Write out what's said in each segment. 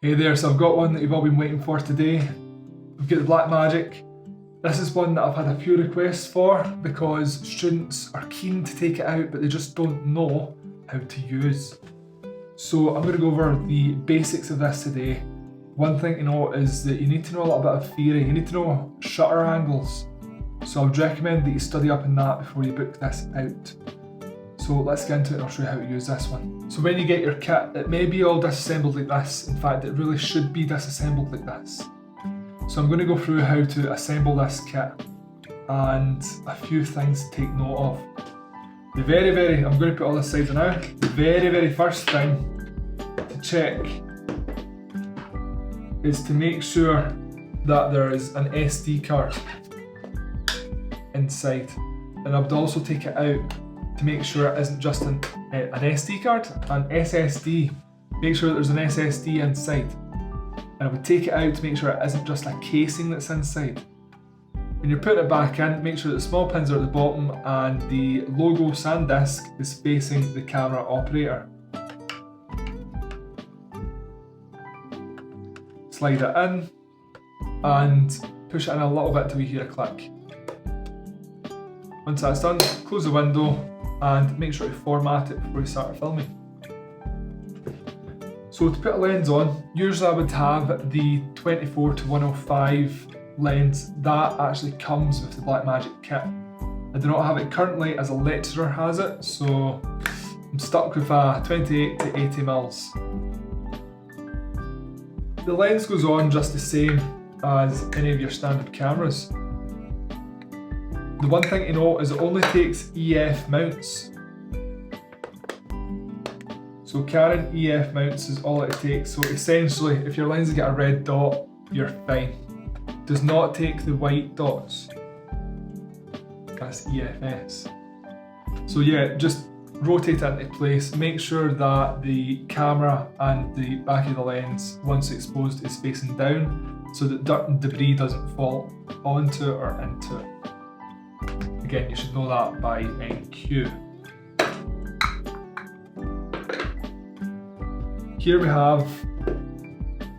Hey there, so I've got one that you've all been waiting for today. We've got the Blackmagic. This is one that I've had a few requests for because students are keen to take it out but they just don't know how to use. So I'm going to go over the basics of this today. One thing to know is that you need to know a little bit of theory. You need to know shutter angles. So I would recommend that you study up on that before you book this out. So let's get into it and I'll show you how to use this one. So when you get your kit, it may be all disassembled like this. In fact, it really should be disassembled like this. So I'm going to go through how to assemble this kit and a few things to take note of. I'm going to put all this aside now. The very first thing to check is to make sure that there is an SD card inside. And I would also take it out to make sure it isn't just an SD card, an SSD. Make sure that there's an SSD inside. And I would take it out to make sure it isn't just a casing that's inside. When you're putting it back in, make sure that the small pins are at the bottom and the logo SanDisk is facing the camera operator. Slide it in and push it in a little bit till you hear a click. Once that's done, close the window and make sure to format it before you start filming. So to put a lens on, usually I would have the 24-105 lens. That actually comes with the Blackmagic kit. I do not have it currently as a lecturer has it, so I'm stuck with a 28-80mm. The lens goes on just the same as any of your standard cameras. The one thing to know is it only takes EF mounts. So Canon EF mounts is all it takes. So essentially, if your lens has got a red dot, you're fine. It does not take the white dots. That's EFS. So yeah, just rotate it into place. Make sure that the camera and the back of the lens, once exposed, is facing down so that dirt and debris doesn't fall onto it or into it. Again, you should know that by NQ. Here we have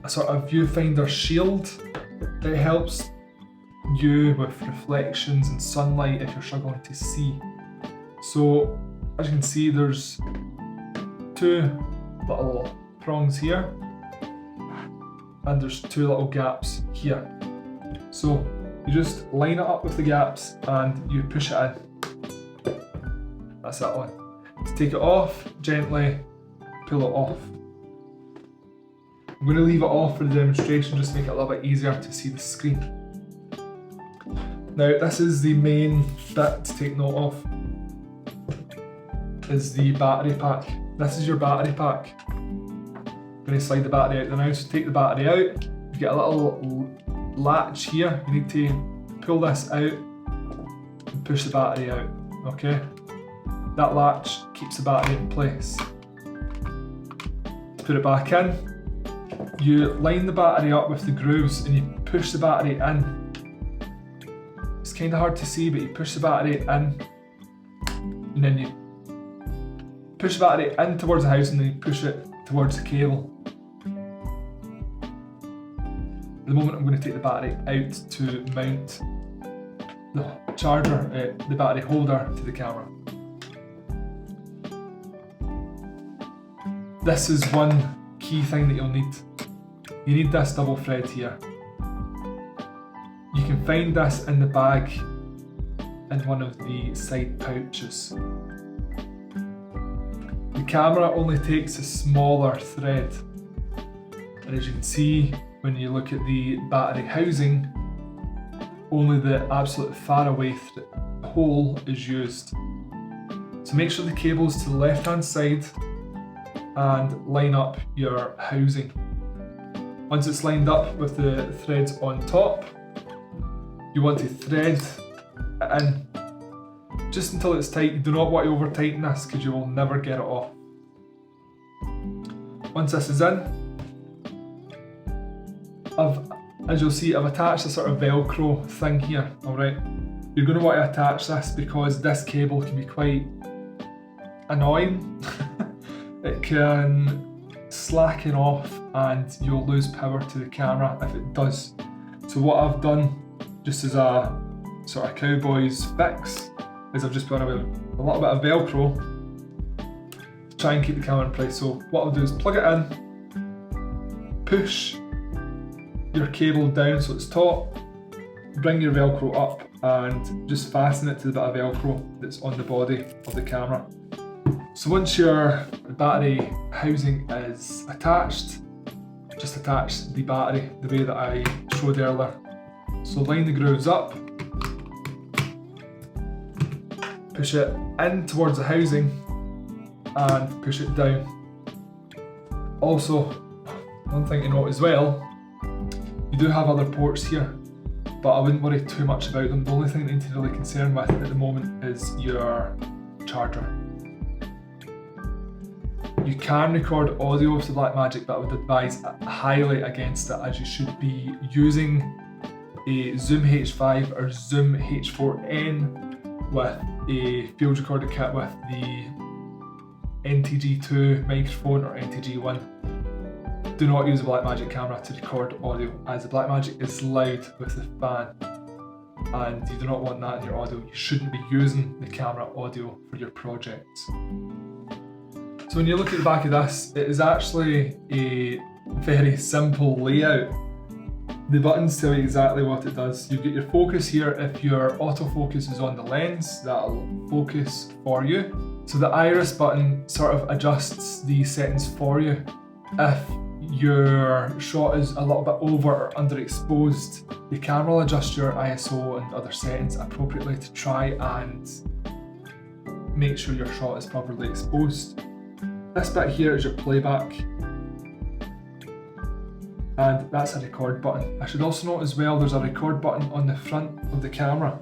a sort of viewfinder shield. It helps you with reflections and sunlight if you're struggling to see. So as you can see, there's two little prongs here and there's two little gaps here. So you just line it up with the gaps and you push it in. That's that one. To take it off, gently pull it off. I'm going to leave it off for the demonstration just to make it a little bit easier to see the screen. Now this is the main bit to take note of, is the battery pack. This is your battery pack. I'm going to slide the battery out now, so take the battery out. You get a little latch here. You need to pull this out and push the battery out, okay? That latch keeps the battery in place. Put it back in. You line the battery up with the grooves and you push the battery in. It's kind of hard to see, but you push the battery in and then you push the battery in towards the house and then you push it towards the cable. At the moment I'm going to take the battery out to mount the charger, the battery holder to the camera. This is one key thing that you'll need. You need this double thread here. You can find this in the bag in one of the side pouches. The camera only takes a smaller thread, and as you can see when you look at the battery housing, only the absolute far away hole is used. So make sure the cable is to the left hand side and line up your housing. Once it's lined up with the threads on top, you want to thread it in just until it's tight. You do not want to over tighten this because you will never get it off. Once this is in, as you'll see, I've attached a sort of Velcro thing here, alright? You're going to want to attach this because this cable can be quite annoying. It can slacken off and you'll lose power to the camera if it does. So what I've done, just as a sort of cowboy's fix, is I've just put on a little bit of Velcro to try and keep the camera in place. So what I'll do is plug it in, push your cable down so it's taut, bring your Velcro up and just fasten it to the bit of Velcro that's on the body of the camera. So once your battery housing is attached, just attach the battery the way that I showed earlier. So line the grooves up, push it in towards the housing and push it down. Also, one thing to note as well, you do have other ports here, but I wouldn't worry too much about them. The only thing that you need to really concern with at the moment is your charger. You can record audio with the Blackmagic, but I would advise highly against it, as you should be using a Zoom H5 or Zoom H4n with a field recorder kit with the NTG2 microphone or NTG1. Do not use a Blackmagic camera to record audio, as the Blackmagic is loud with the fan and you do not want that in your audio. You shouldn't be using the camera audio for your projects. So when you look at the back of this, it is actually a very simple layout. The buttons tell you exactly what it does. You get your focus here. If your autofocus is on the lens, that'll focus for you. So the iris button sort of adjusts the settings for you. If your shot is a little bit over or underexposed, the camera will adjust your ISO and other settings appropriately to try and make sure your shot is properly exposed. This bit here is your playback, and that's a record button. I should also note as well, there's a record button on the front of the camera.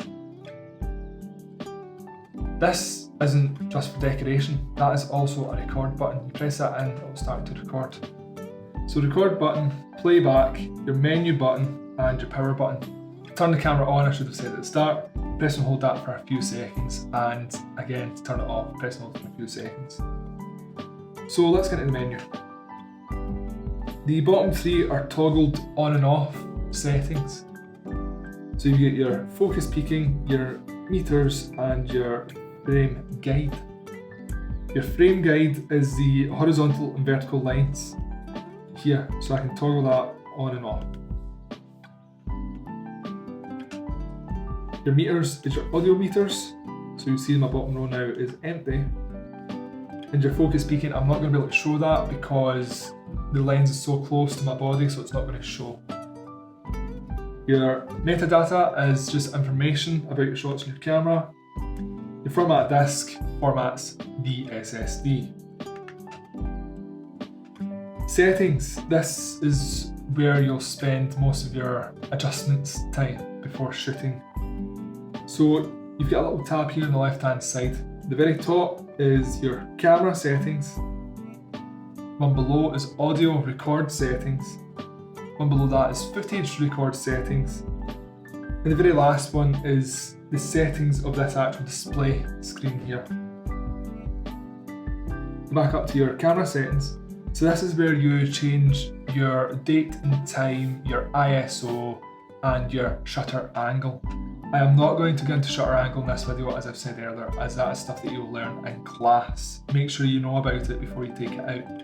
This isn't just for decoration, that is also a record button. You press that in, it will start to record. So record button, playback, your menu button and your power button. Turn the camera on, I should have said at the start. Press and hold that for a few seconds, and again to turn it off, press and hold for a few seconds. So let's get into the menu. The bottom three are toggled on and off settings. So you get your focus peaking, your meters and your frame guide. Your frame guide is the horizontal and vertical lines here, so I can toggle that on and off. Your meters is your audio meters, so you see my bottom row now is empty. And your focus peaking, I'm not going to be able to show that because the lens is so close to my body, so it's not going to show. Your metadata is just information about your shots on your camera. Your format disk formats the SSD. Settings, this is where you'll spend most of your adjustments time before shooting. So you've got a little tab here on the left hand side. The very top is your camera settings. One below is audio record settings. One below that is footage record settings. And the very last one is the settings of this actual display screen here. Back up to your camera settings. So this is where you change your date and time, your ISO and your shutter angle. I am not going to go into shutter angle in this video, as I've said earlier, as that is stuff that you'll learn in class. Make sure you know about it before you take it out.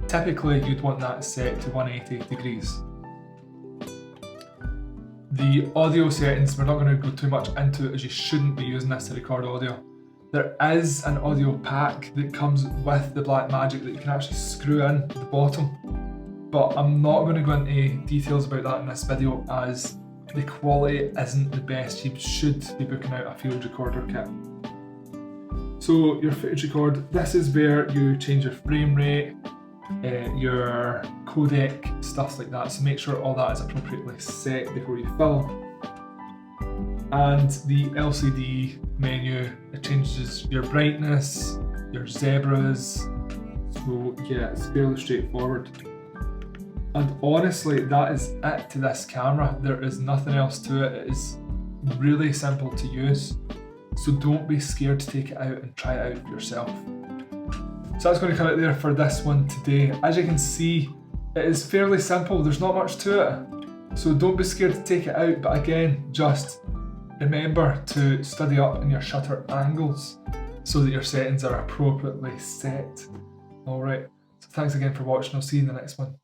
Typically, you'd want that set to 180 degrees. The audio settings, we're not going to go too much into it, as you shouldn't be using this to record audio. There is an audio pack that comes with the Blackmagic that you can actually screw in at the bottom, but I'm not going to go into details about that in this video, as the quality isn't the best. You should be booking out a field recorder kit. So your footage record, this is where you change your frame rate, your codec, stuff like that. So make sure all that is appropriately set before you film. And the LCD menu, it changes your brightness, your zebras. So yeah, it's fairly straightforward. And honestly, that is it to this camera. There is nothing else to it. It is really simple to use. So don't be scared to take it out and try it out yourself. So that's going to come out there for this one today. As you can see, it is fairly simple, there's not much to it. So don't be scared to take it out, but again, just remember to study up on your shutter angles so that your settings are appropriately set. Alright, so thanks again for watching, I'll see you in the next one.